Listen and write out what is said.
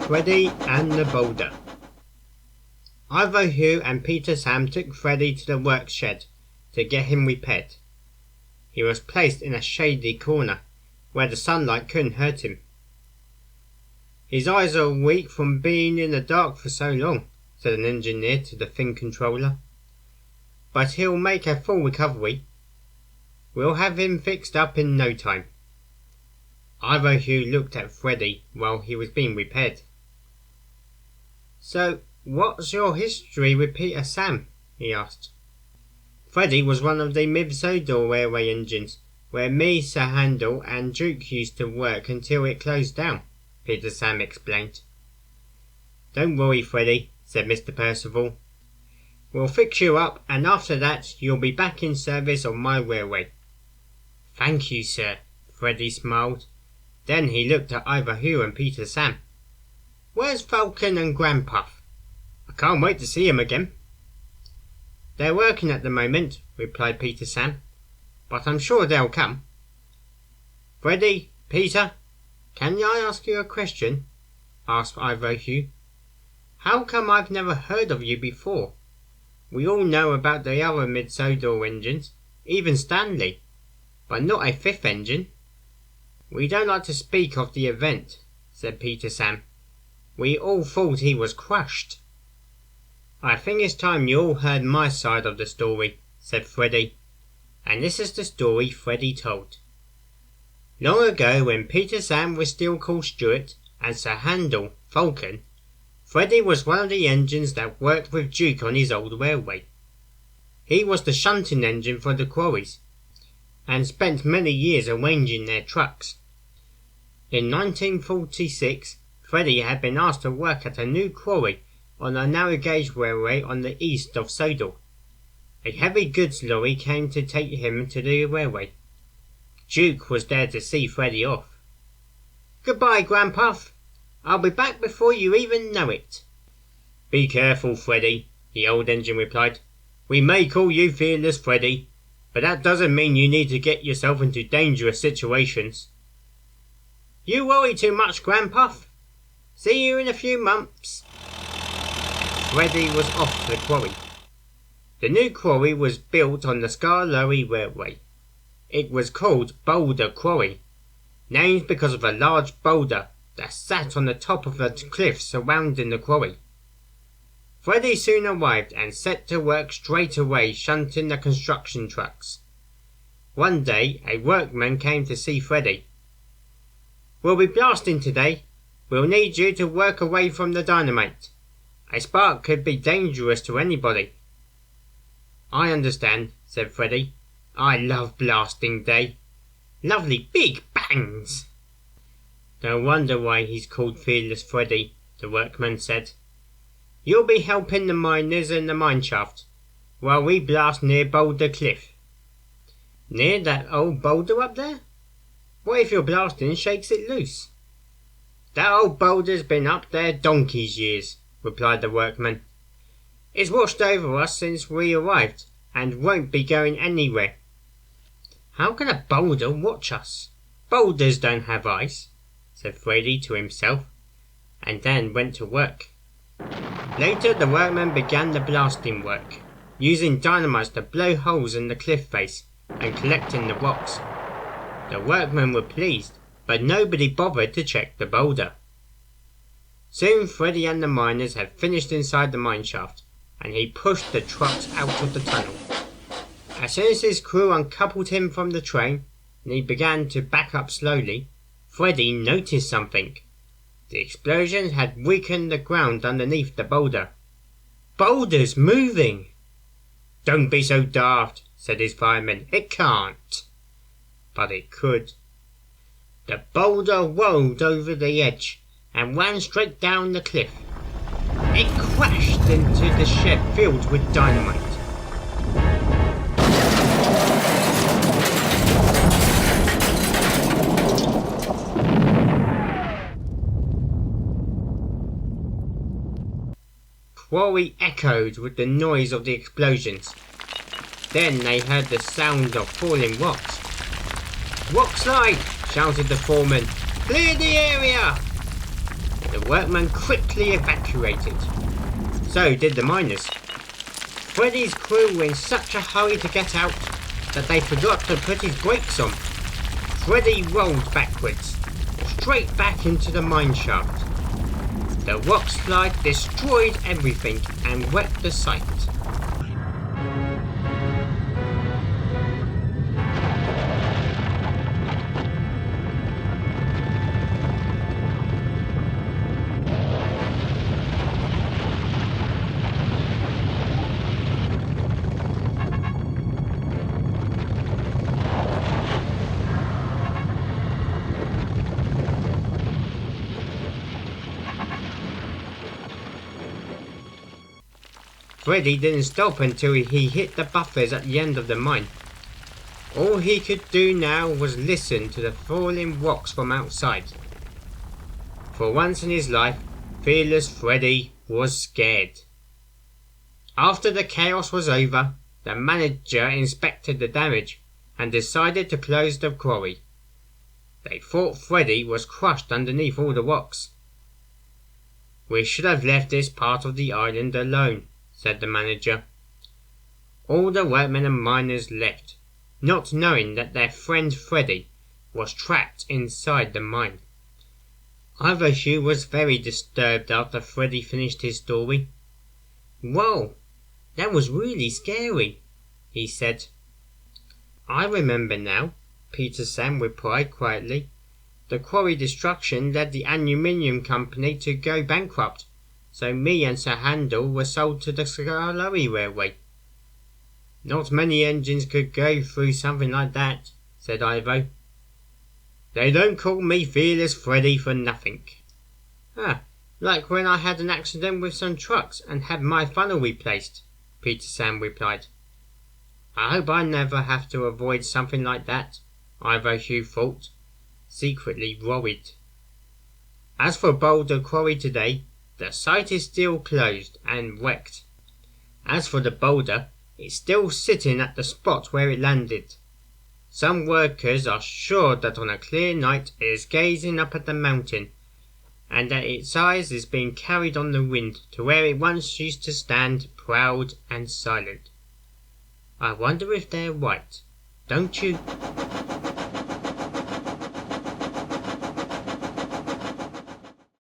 Freddie and the Boulder. Ivo Hugh and Peter Sam took Freddie to the work shed to get him repaired. He was placed in a shady corner where the sunlight couldn't hurt him. "His eyes are weak from being in the dark for so long," said an engineer to the thing controller. "But he'll make a full recovery. We'll have him fixed up in no time." Ivo Hugh looked at Freddie while he was being repaired. "So, what's your history with Peter Sam?" he asked. "Freddie was one of the mid-Boulder railway engines where me, Sir Handel and Duke used to work until it closed down," Peter Sam explained. "Don't worry, Freddie," said Mr. Percival. "We'll fix you up, and after that you'll be back in service on my railway." "Thank you, sir," Freddie smiled. Then he looked at Ivo Hugh and Peter Sam. "Where's Falcon and Grandpuff? I can't wait to see him again." "They're working at the moment," replied Peter Sam, "but I'm sure they'll come." "Freddie, Peter, can I ask you a question?" asked Ivo Hugh. "How come I've never heard of you before? We all know about the other mid-Boulder engines, even Stanley, but not a fifth engine." "We don't like to speak of the event," said Peter Sam. "We all thought he was crushed." "I think it's time you all heard my side of the story," said Freddie. And this is the story Freddie told. Long ago, when Peter Sam was still called Stuart and Sir Handel Falcon, Freddie was one of the engines that worked with Duke on his old railway. He was the shunting engine for the quarries, and spent many years arranging their trucks. In 1946, Freddie had been asked to work at a new quarry on a narrow gauge railway on the east of Boulder. A heavy goods lorry came to take him to the railway. Duke was there to see Freddie off. "Goodbye, Grandpuff. I'll be back before you even know it." "Be careful, Freddie," the old engine replied. "We may call you Fearless Freddie, but that doesn't mean you need to get yourself into dangerous situations." "You worry too much, Grandpuff. See you in a few months." Freddie was off to the quarry. The new quarry was built on the Scarlowry Railway. It was called Boulder Quarry, named because of a large boulder that sat on the top of the cliff surrounding the quarry. Freddie soon arrived and set to work straight away shunting the construction trucks. One day a workman came to see Freddie. "We'll be blasting today. We'll need you to work away from the dynamite. A spark could be dangerous to anybody." "I understand," said Freddie. "I love blasting day. Lovely big bangs." "No wonder why he's called Fearless Freddie," the workman said. "You'll be helping the miners in the mine shaft, while we blast near Boulder Cliff." "Near that old boulder up there? What if your blasting shakes it loose?" "That old boulder's been up there donkey's years," replied the workman. "It's washed over us since we arrived, and won't be going anywhere." "How can a boulder watch us? Boulders don't have eyes," said Freddie to himself, and then went to work. Later the workmen began the blasting work, using dynamite to blow holes in the cliff face and collecting the rocks. The workmen were pleased, but nobody bothered to check the boulder. Soon Freddie and the miners had finished inside the mine shaft, and he pushed the trucks out of the tunnel. As soon as his crew uncoupled him from the train, and he began to back up slowly, Freddie noticed something. The explosion had weakened the ground underneath the boulder. "Boulder's moving!" "Don't be so daft," said his fireman. "It can't." But it could. The boulder rolled over the edge and ran straight down the cliff. It crashed into the shed filled with dynamite. Quarry echoed with the noise of the explosions. Then they heard the sound of falling rocks. "Rock slide!" shouted the foreman. "Clear the area!" The workmen quickly evacuated. So did the miners. Freddie's crew were in such a hurry to get out that they forgot to put his brakes on. Freddie rolled backwards, straight back into the mine shaft. The rock slide destroyed everything and wrecked the site. Freddie didn't stop until he hit the buffers at the end of the mine. All he could do now was listen to the falling rocks from outside. For once in his life, fearless Freddie was scared. After the chaos was over, the manager inspected the damage and decided to close the quarry. They thought Freddie was crushed underneath all the rocks. "We should have left this part of the island alone," said the manager. All the workmen and miners left, not knowing that their friend Freddie was trapped inside the mine. Ivo Hugh was very disturbed after Freddie finished his story. "Whoa, that was really scary," he said. "I remember now," Peter Sam replied quietly. "The quarry destruction led the aluminium company to go bankrupt. So me and Sir Handel were sold to the Scarlowy Railway." "Not many engines could go through something like that," said Ivo. "They don't call me Fearless Freddie for nothing." Like when I had an accident with some trucks and had my funnel replaced," Peter Sam replied. "I hope I never have to avoid something like that," Ivo Hugh thought, secretly worried. As for Boulder Quarry today, the site is still closed and wrecked. As for the boulder, it's still sitting at the spot where it landed. Some workers are sure that on a clear night it is gazing up at the mountain, and that its eyes is being carried on the wind to where it once used to stand proud and silent. I wonder if they're right, don't you?